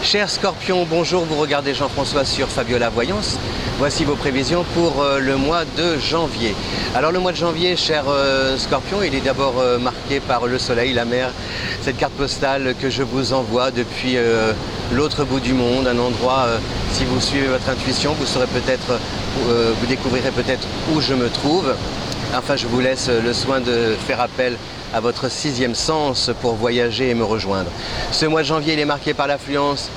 Chers Scorpions, bonjour, vous regardez Jean-François sur Fabiola Voyance. Voici vos prévisions pour le mois de janvier. Alors le mois de janvier, chers Scorpions, il est d'abord marqué par le soleil, la mer, cette carte postale que je vous envoie depuis l'autre bout du monde, un endroit, si vous suivez votre intuition, vous saurez peut-être, vous découvrirez peut-être où je me trouve. Enfin, je vous laisse le soin de faire appel à votre sixième sens pour voyager et me rejoindre. Ce mois de janvier, il est marqué par l'affluence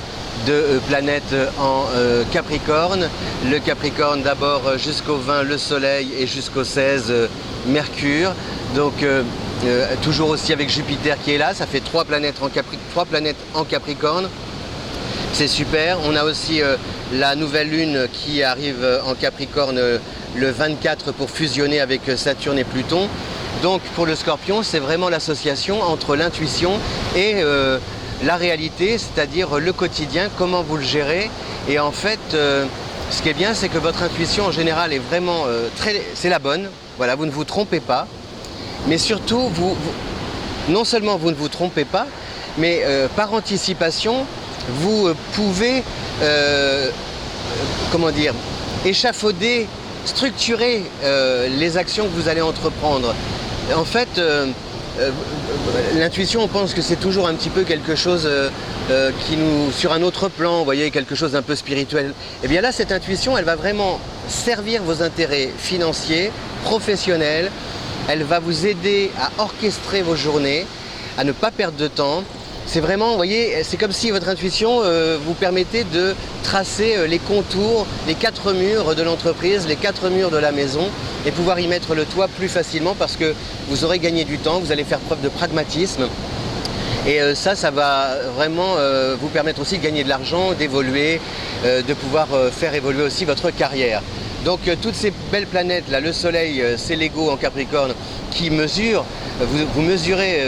de planètes en Capricorne. Le Capricorne d'abord jusqu'au 20 le Soleil et jusqu'au 16 Mercure. Donc toujours aussi avec Jupiter qui est là, ça fait trois planètes en Capricorne. C'est super. On a aussi la nouvelle lune qui arrive en Capricorne le 24 pour fusionner avec Saturne et Pluton. Donc pour le Scorpion, c'est vraiment l'association entre l'intuition et la réalité, c'est-à-dire le quotidien, comment vous le gérez. Et en fait, ce qui est bien, c'est que votre intuition en général est vraiment c'est la bonne. Voilà, vous ne vous trompez pas. Mais surtout, non seulement vous ne vous trompez pas, mais par anticipation, vous pouvez, comment dire, échafauder, structurer les actions que vous allez entreprendre. En fait, l'intuition, on pense que c'est toujours un petit peu quelque chose qui nous, sur un autre plan, vous voyez, quelque chose d'un peu spirituel. Et bien là, cette intuition, elle va vraiment servir vos intérêts financiers, professionnels. Elle va vous aider à orchestrer vos journées, à ne pas perdre de temps. C'est vraiment, vous voyez, c'est comme si votre intuition vous permettait de tracer les contours, les quatre murs de l'entreprise, les quatre murs de la maison et pouvoir y mettre le toit plus facilement parce que vous aurez gagné du temps, vous allez faire preuve de pragmatisme. Et ça va vraiment vous permettre aussi de gagner de l'argent, d'évoluer, de pouvoir faire évoluer aussi votre carrière. Donc toutes ces belles planètes, là, le Soleil, c'est l'ego en Capricorne, qui mesure, vous mesurez,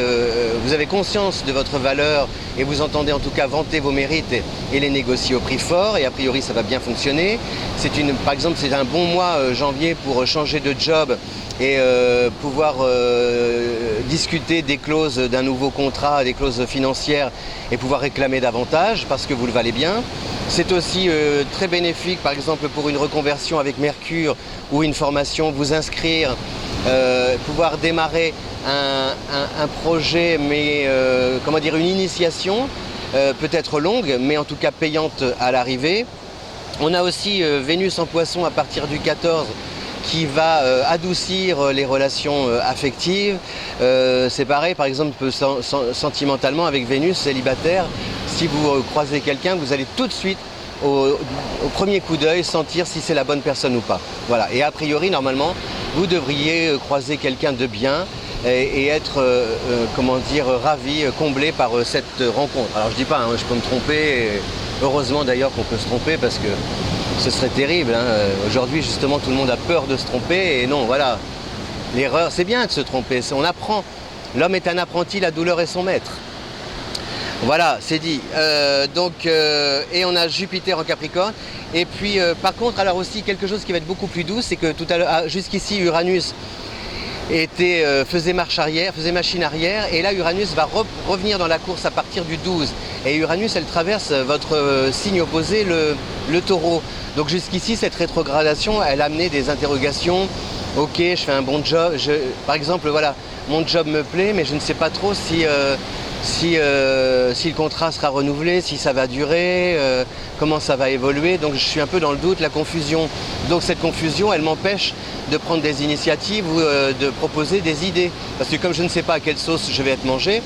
vous avez conscience de votre valeur et vous entendez en tout cas vanter vos mérites et les négocier au prix fort et a priori ça va bien fonctionner. Par exemple, c'est un bon mois janvier pour changer de job et pouvoir discuter des clauses d'un nouveau contrat, des clauses financières et pouvoir réclamer davantage parce que vous le valez bien. C'est aussi très bénéfique par exemple pour une reconversion avec Mercure ou une formation, vous inscrire, pouvoir démarrer un projet, mais comment dire, une initiation peut-être longue, mais en tout cas payante à l'arrivée. On a aussi Vénus en Poisson à partir du 14 qui va adoucir les relations affectives. C'est pareil, par exemple, sentimentalement avec Vénus célibataire, si vous croisez quelqu'un, vous allez tout de suite, au premier coup d'œil, sentir si c'est la bonne personne ou pas. Voilà. Et a priori, normalement, vous devriez croiser quelqu'un de bien et être, comment dire, ravi, comblé par cette rencontre. Alors je dis pas, hein, je peux me tromper, et heureusement d'ailleurs qu'on peut se tromper parce que ce serait terrible. Hein. Aujourd'hui, justement, tout le monde a peur de se tromper et non, voilà. L'erreur, c'est bien de se tromper, on apprend. L'homme est un apprenti, la douleur est son maître. Voilà, c'est dit. Et on a Jupiter en Capricorne. Et puis, par contre, alors aussi, quelque chose qui va être beaucoup plus doux, c'est que tout à l'heure, jusqu'ici, Uranus faisait machine arrière. Et là, Uranus va revenir dans la course à partir du 12. Et Uranus, elle traverse votre signe opposé, le Taureau. Donc jusqu'ici, cette rétrogradation, elle a amené des interrogations. Ok, je fais un bon job. Par exemple, voilà, mon job me plaît, mais je ne sais pas trop si le contrat sera renouvelé, si ça va durer, comment ça va évoluer. Donc je suis un peu dans le doute, la confusion. Donc cette confusion, elle m'empêche de prendre des initiatives ou de proposer des idées. Parce que comme je ne sais pas à quelle sauce je vais être mangé,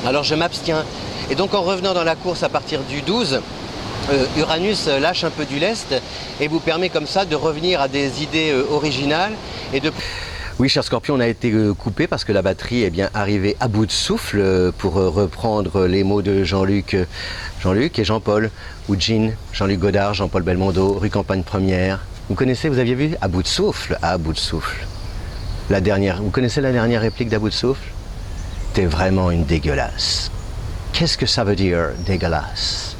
alors je m'abstiens. Et donc en revenant dans la course à partir du 12, Uranus lâche un peu du lest et vous permet comme ça de revenir à des idées originales et de... Oui, cher Scorpion, on a été coupé parce que la batterie est bien arrivée à bout de souffle pour reprendre les mots de Jean-Luc et Jean-Paul, ou Jean-Luc Godard, Jean-Paul Belmondo, rue Campagne Première. Vous connaissez, vous aviez vu? À bout de souffle, à bout de souffle. Vous connaissez la dernière réplique d'À bout de souffle? T'es vraiment une dégueulasse. Qu'est-ce que ça veut dire, dégueulasse?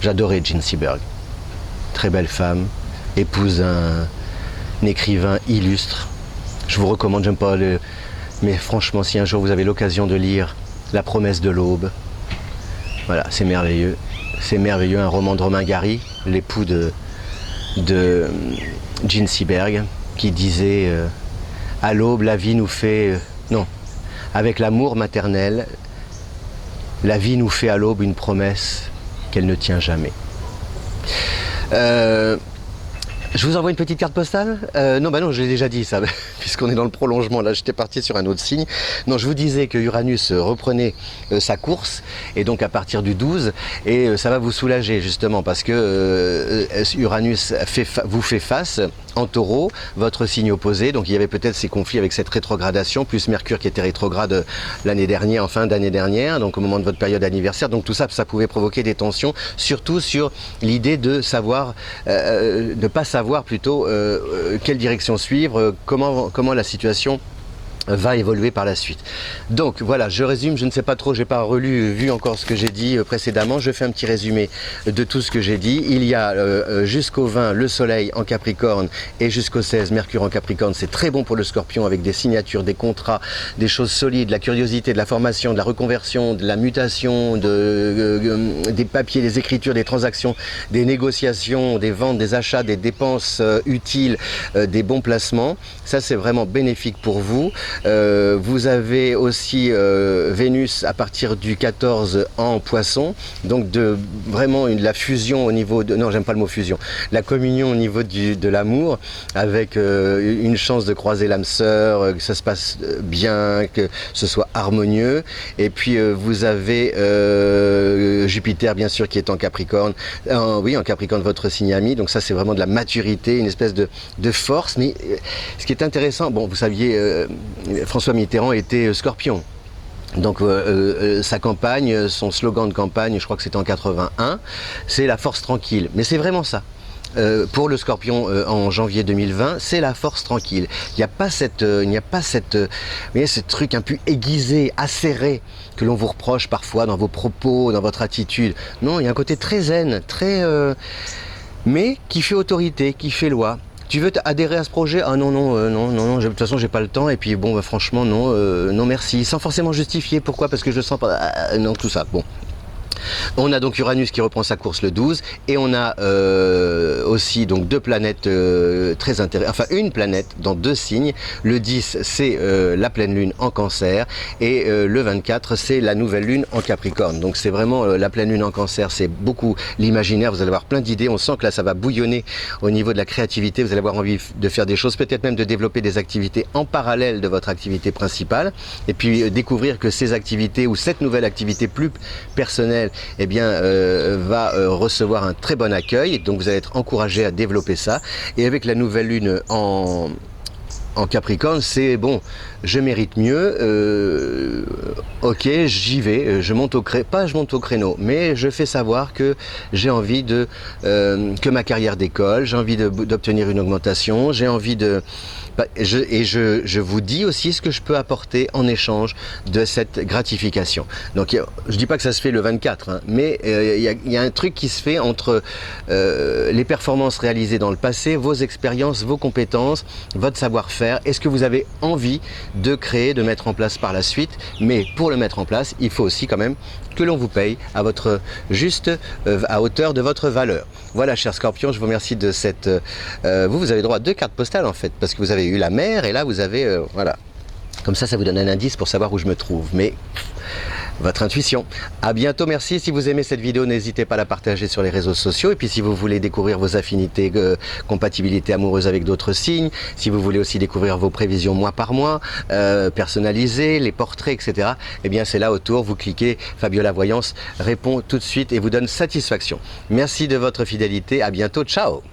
J'adorais Jean Seberg. Très belle femme, épouse d'un écrivain illustre. Je vous recommande, j'aime pas mais franchement, si un jour vous avez l'occasion de lire La promesse de l'aube, voilà, c'est merveilleux. c'est merveilleux, un roman de Romain Gary, l'époux de Jean Seberg, qui disait à l'aube, la vie nous fait... non, avec l'amour maternel, la vie nous fait à l'aube une promesse qu'elle ne tient jamais. Je vous envoie une petite carte postale. Non, bah non, je l'ai déjà dit ça, puisqu'on est dans le prolongement. Là, j'étais parti sur un autre signe. Non, je vous disais que Uranus reprenait sa course, et donc à partir du 12, et ça va vous soulager justement, parce que Uranus vous fait face en Taureau, votre signe opposé. Donc il y avait peut-être ces conflits avec cette rétrogradation, plus Mercure qui était rétrograde l'année dernière, en fin d'année dernière, donc au moment de votre période anniversaire. Donc tout ça, ça pouvait provoquer des tensions, surtout sur l'idée de savoir, de pas savoir plutôt quelle direction suivre, comment la situation va évoluer par la suite. Donc voilà, je résume, je ne sais pas trop, j'ai pas vu encore ce que j'ai dit précédemment, je fais un petit résumé de tout ce que j'ai dit. Il y a jusqu'au 20 le soleil en Capricorne et jusqu'au 16 Mercure en Capricorne. C'est très bon pour le Scorpion, avec des signatures, des contrats, des choses solides, la curiosité, de la formation, de la reconversion, de la mutation, des papiers, des écritures, des transactions, des négociations, des ventes, des achats, des dépenses utiles, des bons placements. Ça, c'est vraiment bénéfique pour vous. Vous avez aussi Vénus à partir du 14 en Poisson, donc vraiment la fusion au niveau de... Non, j'aime pas le mot fusion. La communion au niveau de l'amour, avec une chance de croiser l'âme sœur, que ça se passe bien, que ce soit harmonieux. Et puis vous avez Jupiter, bien sûr, qui est en Capricorne. Oui, en Capricorne, votre signe ami. Donc ça, c'est vraiment de la maturité, une espèce de force. Mais ce qui est intéressant, bon, vous saviez... François Mitterrand était Scorpion. Donc sa campagne, son slogan de campagne, je crois que c'était en 81, c'est la force tranquille. Mais c'est vraiment ça. Pour le Scorpion en janvier 2020, c'est la force tranquille. Il n'y a pas ce truc un peu aiguisé, acéré, que l'on vous reproche parfois dans vos propos, dans votre attitude. Non, il y a un côté très zen, mais qui fait autorité, qui fait loi. Tu veux adhérer à ce projet? Ah non, de toute façon, j'ai pas le temps. Et puis bon, bah, franchement, non, non merci. Sans forcément justifier. Pourquoi? Parce que je sens pas... non, tout ça. Bon. On a donc Uranus qui reprend sa course le 12, et on a aussi donc deux planètes très intéressantes, enfin une planète dans deux signes. Le 10 c'est la pleine lune en Cancer, et le 24 c'est la nouvelle lune en Capricorne. Donc c'est vraiment la pleine lune en Cancer, c'est beaucoup l'imaginaire, vous allez avoir plein d'idées, on sent que là ça va bouillonner au niveau de la créativité, vous allez avoir envie de faire des choses, peut-être même de développer des activités en parallèle de votre activité principale, et puis découvrir que ces activités ou cette nouvelle activité plus personnelle, eh bien, va recevoir un très bon accueil. Donc vous allez être encouragé à développer ça. Et avec la nouvelle lune en Capricorne, c'est bon, je mérite mieux, ok, j'y vais, je monte au créneau, mais je fais savoir que j'ai envie que ma carrière décolle, j'ai envie d'obtenir une augmentation, j'ai envie de... je vous dis aussi ce que je peux apporter en échange de cette gratification. Donc je dis pas que ça se fait le 24, hein, mais il y a un truc qui se fait entre les performances réalisées dans le passé, vos expériences, vos compétences, votre savoir-faire, et ce que vous avez envie de créer, de mettre en place par la suite. Mais pour le mettre en place, il faut aussi quand même que l'on vous paye à votre juste, à hauteur de votre valeur. Voilà, cher Scorpion, je vous remercie de cette... vous avez droit à 2 cartes postales en fait, parce que vous avez eu la mer, et là vous avez... voilà. Comme ça vous donne un indice pour savoir où je me trouve. Mais votre intuition. À bientôt, merci. Si vous aimez cette vidéo, n'hésitez pas à la partager sur les réseaux sociaux. Et puis si vous voulez découvrir vos affinités, compatibilités amoureuses avec d'autres signes, si vous voulez aussi découvrir vos prévisions mois par mois, personnalisées, les portraits, etc., eh bien c'est là autour, vous cliquez, Fabiola Voyance répond tout de suite et vous donne satisfaction. Merci de votre fidélité, à bientôt, ciao.